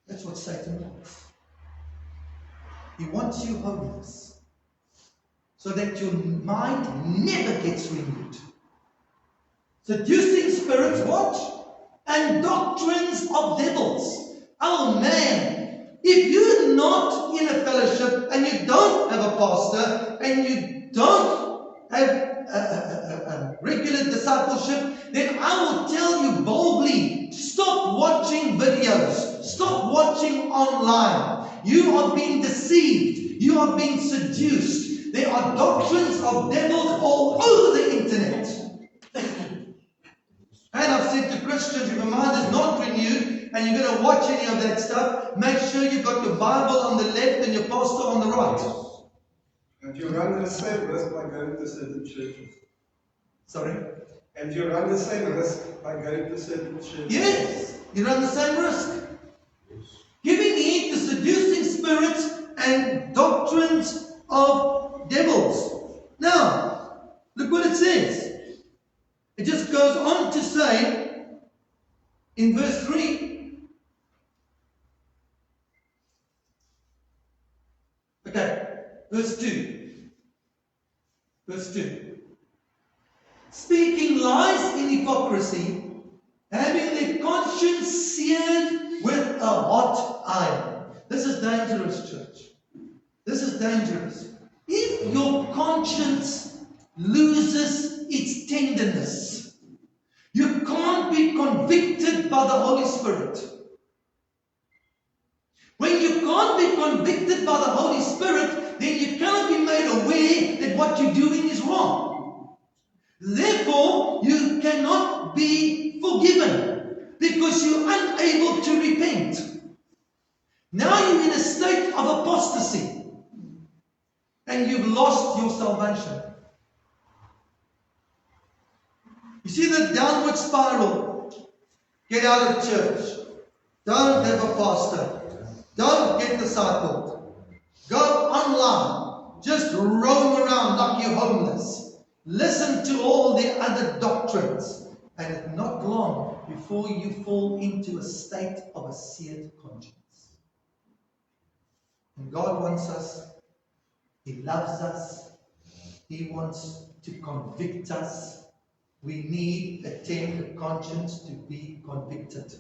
That's what Satan wants. He wants you homeless, so that your mind never gets renewed. Seducing spirits, watch, and doctrines of devils. Oh man, if you're not in a fellowship and you don't have a pastor and you don't have a regular discipleship, then I will tell you boldly, stop watching videos, stop watching online. You are being deceived, you are being seduced. There are doctrines of devils all over the internet. And I've said to Christians, if your mind is not renewed and you're going to watch any of that stuff, make sure you've got your Bible on the left and your pastor on the right. And you run the same risk by going to certain churches. Sorry? And you run the same risk by going to certain churches. Yes, you run the same risk. Giving heed to seducing spirits and doctrines of devils. Now, look what it says. It just goes on to say in verse 3, Verse 2. Verse 2. Speaking lies in hypocrisy, having their conscience seared with a hot iron. This is dangerous, church. This is dangerous. If your conscience loses its tenderness, you can't be convicted by the Holy Spirit. When you can't be convicted by the Holy Spirit, then you cannot be made aware that what you're doing is wrong. Therefore, you cannot be forgiven because you're unable to repent. Now you're in a state of apostasy and you've lost your salvation. You see the downward spiral. Get out of church. Don't have a pastor. Don't get discipled. Go online. Just roam around like you're homeless. Listen to all the other doctrines. And it's not long before you fall into a state of a seared conscience. And God wants us. He loves us. He wants to convict us. We need a tender conscience to be convicted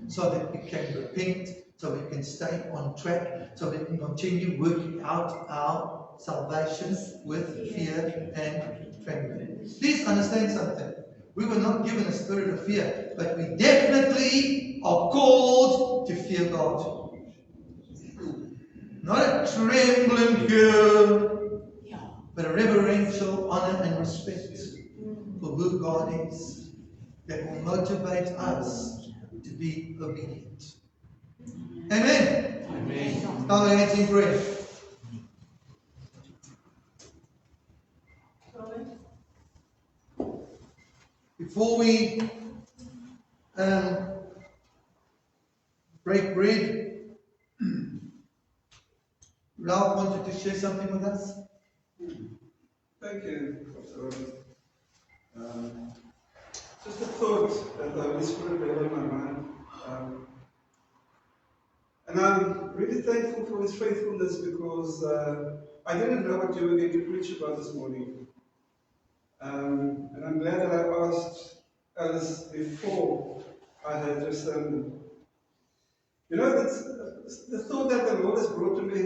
so that we can repent, so we can stay on track, so we can continue working out our salvation with fear and trembling. Please understand something. We were not given a spirit of fear, but we definitely are called to fear God. Not a trembling fear, but a reverential honor and respect for who God is, that will motivate us to be obedient. Amen. Amen. Bow our heads in prayer. Before we break bread, Ralph wanted to share something with us. Thank you, Pastor Robert. Just a thought that the Holy Spirit laid on my mind. And I'm really thankful for His faithfulness because I didn't know what you were going to preach about this morning. And I'm glad that I asked Alice before I had just you know, the thought that the Lord has brought to me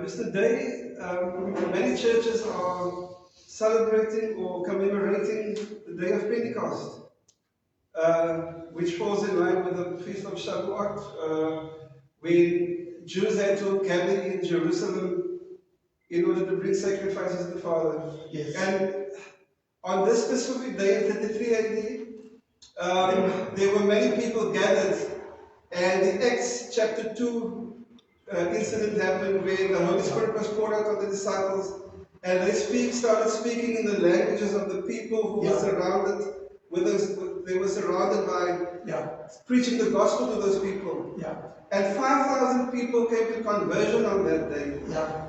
is today many churches are celebrating or commemorating the day of Pentecost, which falls in line with the Feast of Shavuot, when Jews had to gather in Jerusalem in order to bring sacrifices to the Father. Yes. And on this specific day in 33 AD, there were many people gathered, and the Acts chapter 2 incident happened where the Holy Spirit was poured out on the disciples, and they started speaking in the languages of the people who were surrounded with us. They were surrounded by preaching the gospel to those people. And 5,000 people came to conversion on that day.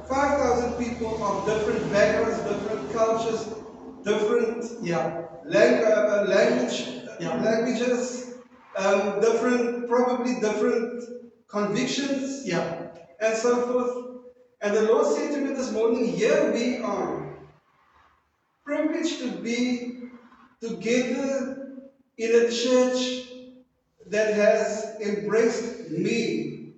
5,000 people of different backgrounds, different cultures, different languages, probably different convictions, and so forth. And the Lord said to me this morning, here we are, privileged to be together in a church that has embraced me.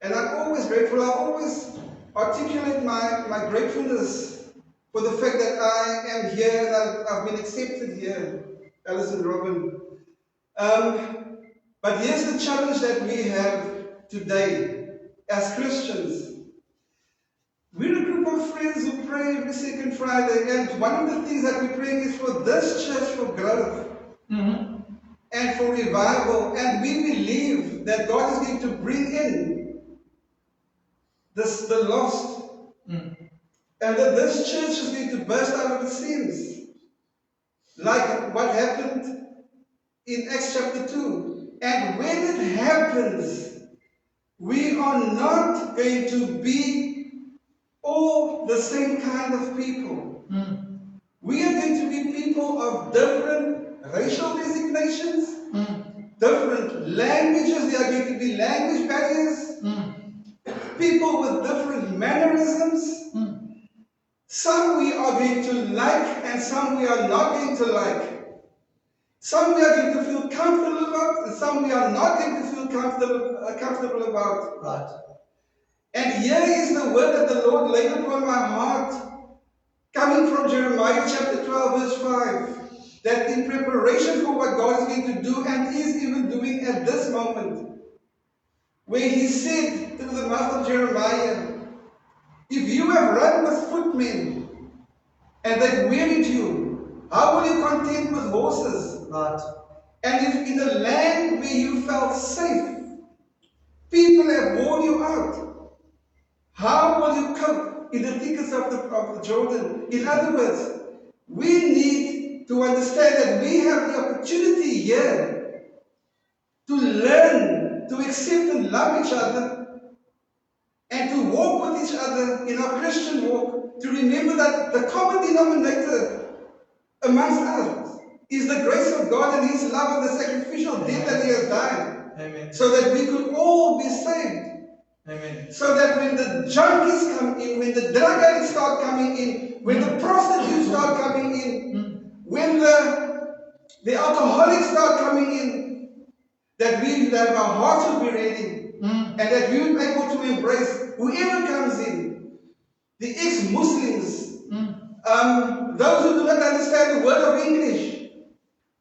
And I'm always grateful. I always articulate my gratefulness for the fact that I am here, that I've been accepted here, Alice and Robin. But here's the challenge that we have today as Christians. We're a group of friends who pray every second Friday, and one of the things that we're praying is for this church for growth and for revival. And we believe that God is going to bring in the lost, and that this church is going to burst out of its sins, like what happened in Acts chapter 2. And when it happens, we are not going to be all the same kind of people. We are going to be people of different racial designations, different languages. There are going to be language barriers, people with different mannerisms, Some we are going to like and some we are not going to like. Some we are going to feel comfortable about and some we are not going to feel comfortable about. Right. And here is the word that the Lord laid upon my heart, coming from Jeremiah chapter 12 verse 5, that in preparation for what God is going to do and is even doing at this moment, where He said through the mouth of Jeremiah, if you have run with footmen and they've wearied you, how will you contend with horses? Right. And if in a land where you felt safe, people have worn you out, how will you cope in the thickest of the Jordan? In other words, we need to understand that we have the opportunity here to learn, to accept and love each other, and to walk with each other in our Christian walk, to remember that the common denominator amongst us is the grace of God and His love and the sacrificial death that He has done. Amen. So that we could all be saved. Amen. So that when the junkies come in, when the drug addicts start coming in, when the prostitutes start coming in, when the alcoholics start coming in, that that our hearts will be ready, and that we will be able to embrace whoever comes in, the ex-Muslims, those who do not understand the word of English,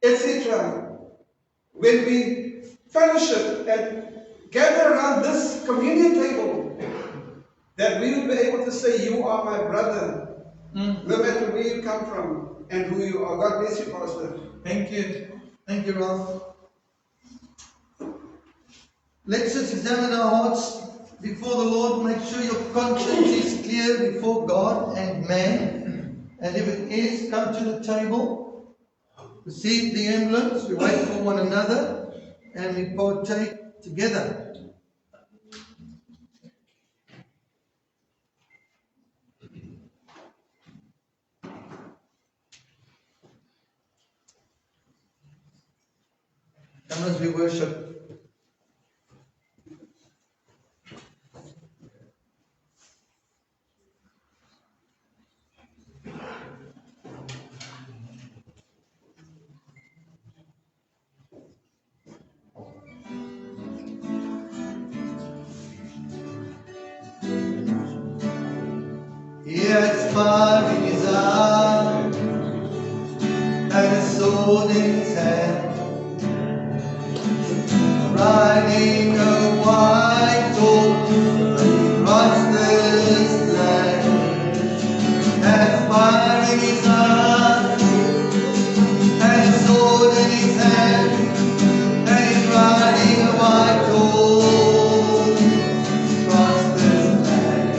etc. When we fellowship and gather around this communion table, that we will be able to say, you are my brother, no matter where you come from and who you are. God bless you, Pastor. Thank you. Thank you, Ralph. Let's just examine our hearts before the Lord. Make sure your conscience is clear before God and man. And if it is, come to the table, receive the emblems, we wait for one another, and we partake together. Come as we worship. He had fire in his eye and a sword in his hand, riding a white horse across this land. Had fire in his eye and a sword in his hand, and he's riding a white horse across this land.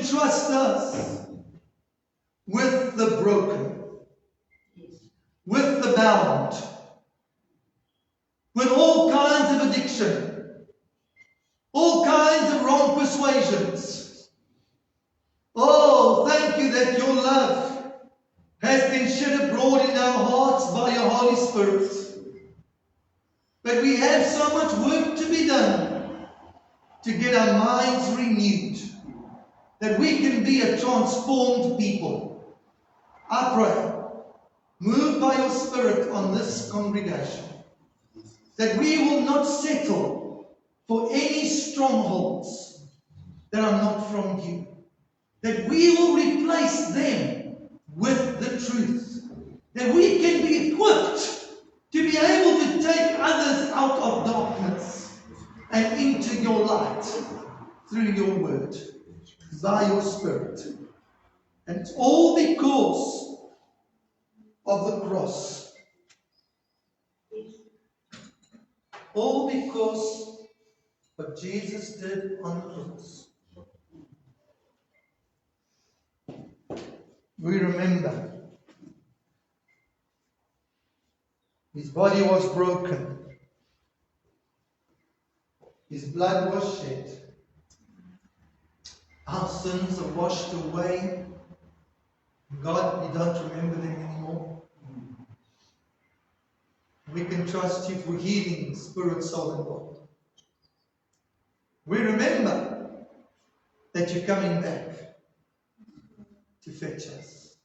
entrust us with the broken, with the bound, with all kinds of addiction, all kinds of wrong persuasions. Oh, thank you that your love has been shed abroad in our hearts by your Holy Spirit. But we have so much work to be done to get our minds renewed, that we can be a transformed people. I pray, moved by your Spirit on this congregation, that we will not settle for any strongholds that are not from you, that we will replace them with the truth, that we can be equipped to be able to take others out of darkness and into your light through your word, by your Spirit. And it's all because of the cross. All because of what Jesus did on the cross. We remember his body was broken. His blood was shed. Our sins are washed away. God, we don't remember them anymore. We can trust you for healing spirit, soul, and body. We remember that you're coming back to fetch us,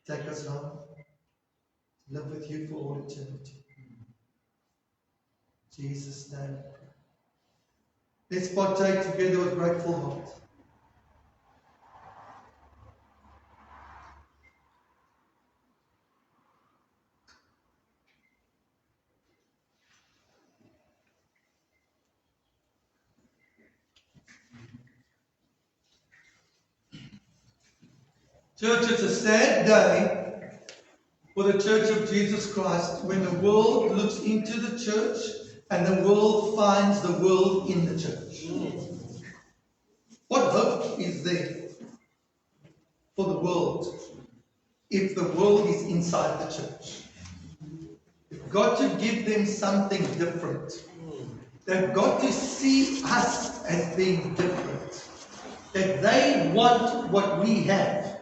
take us home, live with you for all eternity. In Jesus' name. Let's partake together with grateful heart. Church, it's a sad day for the Church of Jesus Christ when the world looks into the church and the world finds the world in the church. What hope is there for the world if the world is inside the church? We've got to give them something different. They've got to see us as being different. That they want what we have.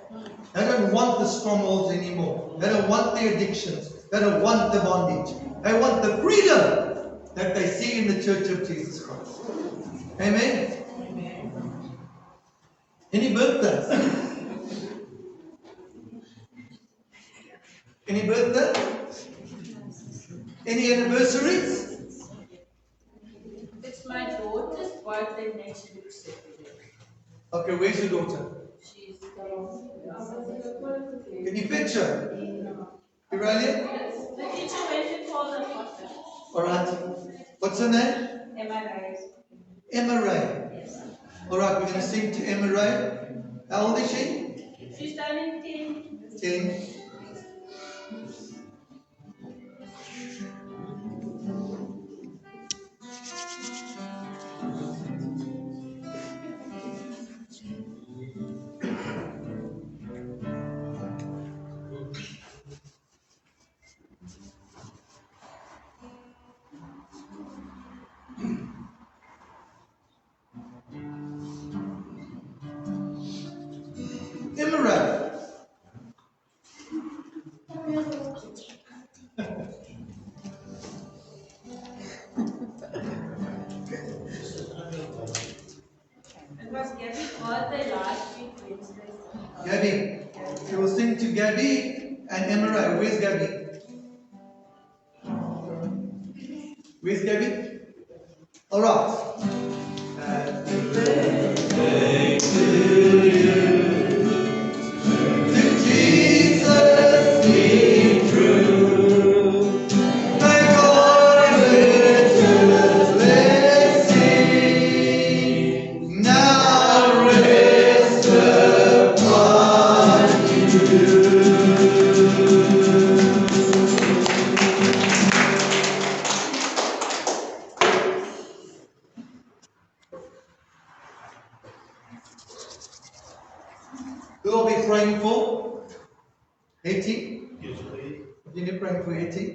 They don't want the strongholds anymore. They don't want the addictions. They don't want the bondage. They want the freedom that they see in the Church of Jesus Christ. Amen? Amen. Any birthdays? Any birthdays? Any anniversaries? It's my daughter's birthday next week, Saturday. Okay, where's your daughter? She's Can you picture? Aurelia? the teacher went to call the doctor. Alright. What's her name? MRI. Emma Ray. Yes. Alright, we're going to sing to Emma Ray. How old is she? She's turning 10. 10. Emma Ray. It was Gabby's birthday last week, Wednesday. Gabby. We will sing to Gabby and Emma Ray. Where's Gabby? Where's Gabby? Alright. Happy birthday to you. To Jesus be true. May God riches bless thee. Now rest upon you. Who are we praying for? Hetty? Yes, please. Are you praying for Hetty?